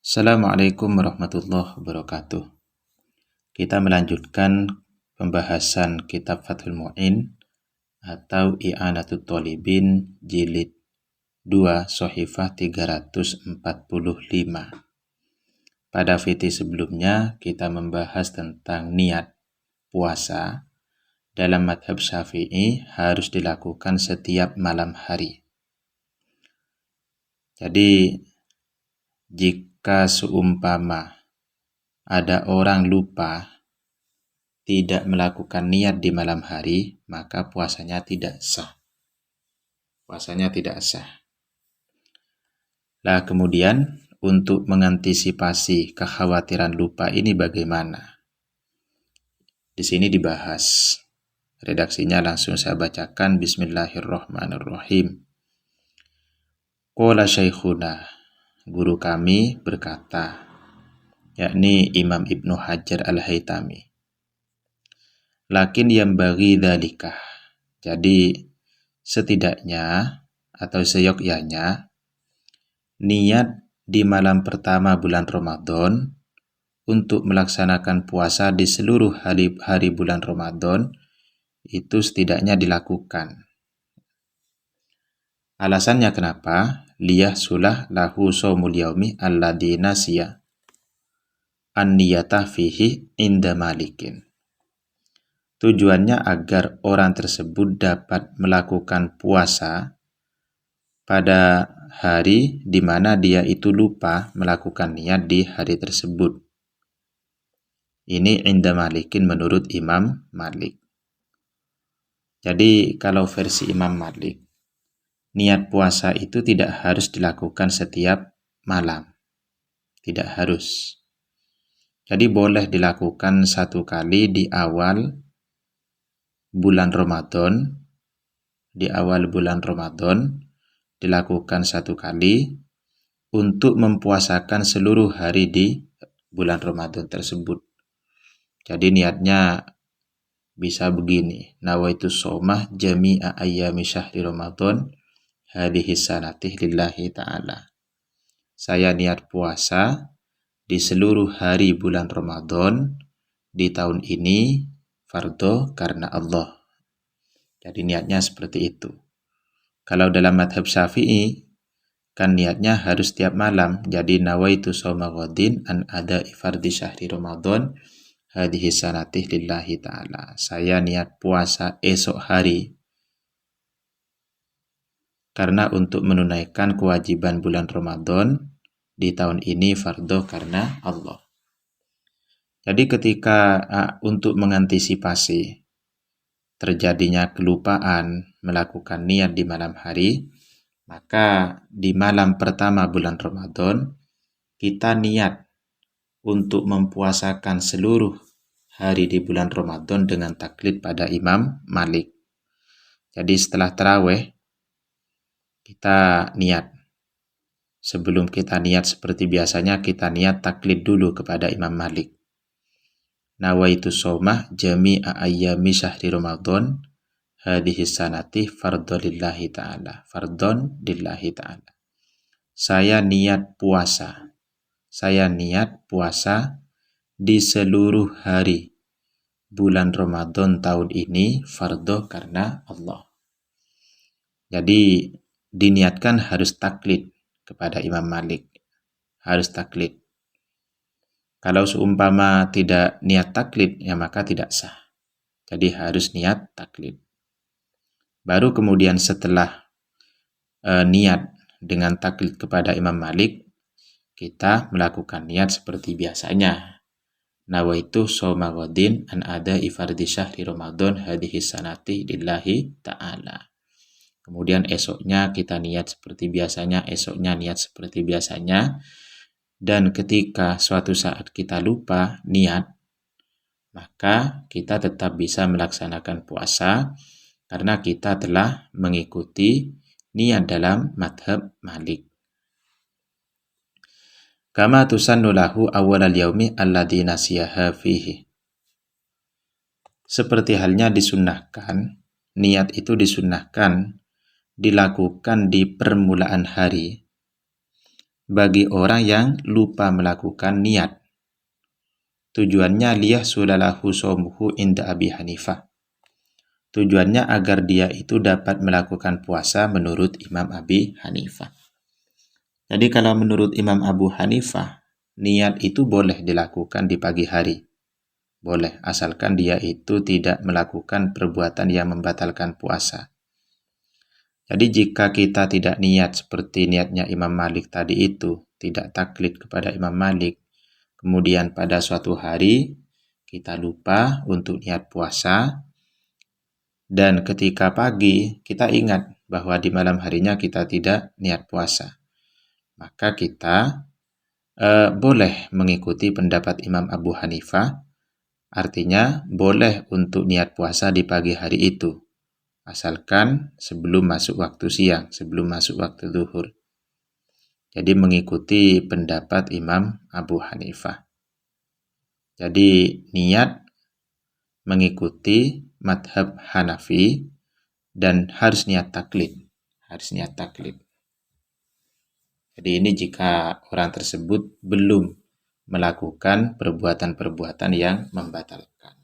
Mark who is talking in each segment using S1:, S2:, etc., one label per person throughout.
S1: Assalamualaikum warahmatullahi wabarakatuh. Kita melanjutkan pembahasan kitab Fathul Mu'in atau I'anatul Thalibin jilid 2 Shahifah 345. Pada VT sebelumnya kita membahas tentang niat puasa dalam madhab Syafi'i harus dilakukan setiap malam hari. Jadi jika seumpama ada orang lupa tidak melakukan niat di malam hari, maka puasanya tidak sah. Lah kemudian untuk mengantisipasi kekhawatiran lupa ini bagaimana? Di sini dibahas. Redaksinya langsung saya bacakan. Bismillahirrahmanirrahim. Qala Syekhuna, guru kami berkata, yakni Imam Ibnu Hajar Al-Haytami. Lakin yang bagi dhalikah. Jadi setidaknya atau seyogyanya niat di malam pertama bulan Ramadan untuk melaksanakan puasa di seluruh hari bulan Ramadan itu setidaknya dilakukan. Alasannya kenapa? Liyahsulah lahu shaumul yaumi alladzi nasiya an-niyata fihi inda malikin. Tujuannya agar orang tersebut dapat melakukan puasa pada hari di mana dia itu lupa melakukan niat di hari tersebut. Ini inda malikin menurut Imam Malik. Jadi kalau versi Imam Malik, niat puasa itu tidak harus dilakukan setiap malam. Tidak harus. Jadi boleh dilakukan satu kali di awal bulan Ramadan. Di awal bulan Ramadan dilakukan satu kali untuk mempuasakan seluruh hari di bulan Ramadan tersebut. Jadi niatnya bisa begini. Nawaitu shaumah jami'a ayyami syahri Ramadan hadhihi sanatih lillahi ta'ala. Saya niat puasa di seluruh hari bulan Ramadan di tahun ini fardhu karena Allah. Jadi niatnya seperti itu. Kalau dalam madhab Syafi'i kan niatnya harus tiap malam. Jadi nawaitu shauma ghadin an ada'i fardhi syahri Ramadan hadhihi sanatih lillahi ta'ala. Saya niat puasa esok hari karena untuk menunaikan kewajiban bulan Ramadan di tahun ini fardhu karena Allah. Jadi ketika untuk mengantisipasi terjadinya kelupaan melakukan niat di malam hari, maka di malam pertama bulan Ramadan kita niat untuk mempuasakan seluruh hari di bulan Ramadan dengan taklid pada Imam Malik. Jadi setelah tarawih kita niat. Sebelum kita niat seperti biasanya, kita niat taklid dulu kepada Imam Malik. Nawaitu shaumah jami'a ayyami syahri Ramadan hadhihi sanati fardhu lillahi ta'ala. Fardhon lillahi ta'ala. Saya niat puasa di seluruh hari bulan Ramadan tahun ini fardhu karena Allah. Jadi diniatkan harus taklid kepada Imam Malik. Harus taklid. Kalau seumpama tidak niat taklid, ya maka tidak sah. Jadi harus niat taklid. Baru kemudian setelah niat dengan taklid kepada Imam Malik, kita melakukan niat seperti biasanya. Nawaitu shauma ghadin an ada'i fardhi syahri Ramadan hadhihi sanati lillahi ta'ala. Kemudian esoknya kita niat seperti biasanya, Dan ketika suatu saat kita lupa niat, maka kita tetap bisa melaksanakan puasa karena kita telah mengikuti niat dalam madhab Malik. Kama tusannu lahu awwalal yaumi alladzi nasiyaha fihi. Seperti halnya disunnahkan, niat itu disunnahkan dilakukan di permulaan hari bagi orang yang lupa melakukan niat. Tujuannya liyahsulalahu shaumuhu inda Abi Hanifah. Tujuannya agar dia itu dapat melakukan puasa menurut Imam Abi Hanifah. Jadi kalau menurut Imam Abu Hanifah, niat itu boleh dilakukan di pagi hari. Boleh, asalkan dia itu tidak melakukan perbuatan yang membatalkan puasa. Jadi jika kita tidak niat seperti niatnya Imam Malik tadi itu, tidak taklid kepada Imam Malik, kemudian pada suatu hari kita lupa untuk niat puasa, dan ketika pagi kita ingat bahwa di malam harinya kita tidak niat puasa, maka kita boleh mengikuti pendapat Imam Abu Hanifah. Artinya boleh untuk niat puasa di pagi hari itu, asalkan sebelum masuk waktu siang, sebelum masuk waktu zuhur. Jadi mengikuti pendapat Imam Abu Hanifah. Jadi niat mengikuti madhab Hanafi dan harus niat taklid. Harus niat taklid. Jadi ini jika orang tersebut belum melakukan perbuatan-perbuatan yang membatalkan.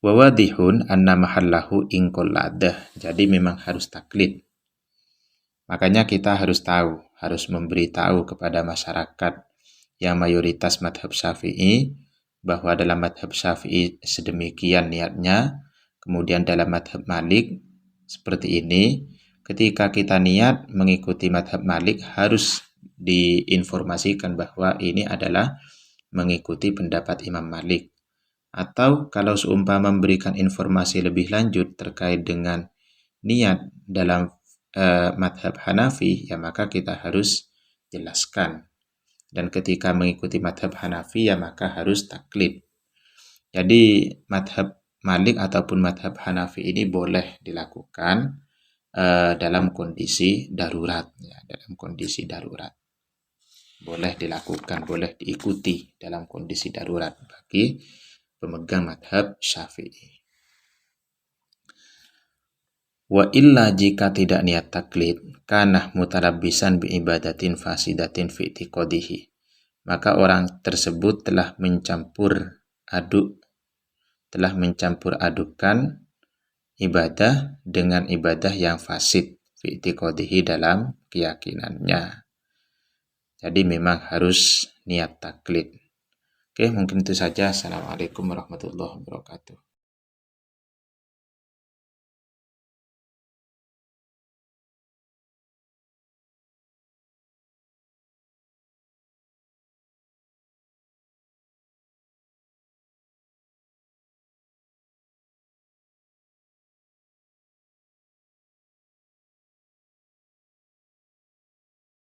S1: Wawadihun anna mahallahu inqoladah. Jadi memang harus taklid. Makanya kita harus tahu, harus memberitahu kepada masyarakat yang mayoritas madhab Syafi'i, bahwa dalam madhab Syafi'i sedemikian niatnya, kemudian dalam madhab Malik seperti ini. Ketika kita niat mengikuti madhab Malik, harus diinformasikan bahwa ini adalah mengikuti pendapat Imam Malik. Atau kalau seumpama memberikan informasi lebih lanjut terkait dengan niat dalam madhab Hanafi, ya maka kita harus jelaskan. Dan ketika mengikuti madhab Hanafi, ya maka harus taklid. Jadi madhab Malik ataupun madhab Hanafi ini boleh dilakukan dalam kondisi darurat. Ya, dalam kondisi darurat. Boleh dilakukan, boleh diikuti dalam kondisi darurat bagi pemegang madhab Syafi'i. Wa illa jika tidak niat taklid, kana mutalabbisan bi ibadatin fasidatin fi i'tiqadihi, maka orang tersebut telah mencampur adukan ibadah dengan ibadah yang fasid fi i'tiqadihi, dalam keyakinannya. Jadi memang harus niat taklid. Oke, mungkin itu saja. Assalamualaikum warahmatullahi wabarakatuh.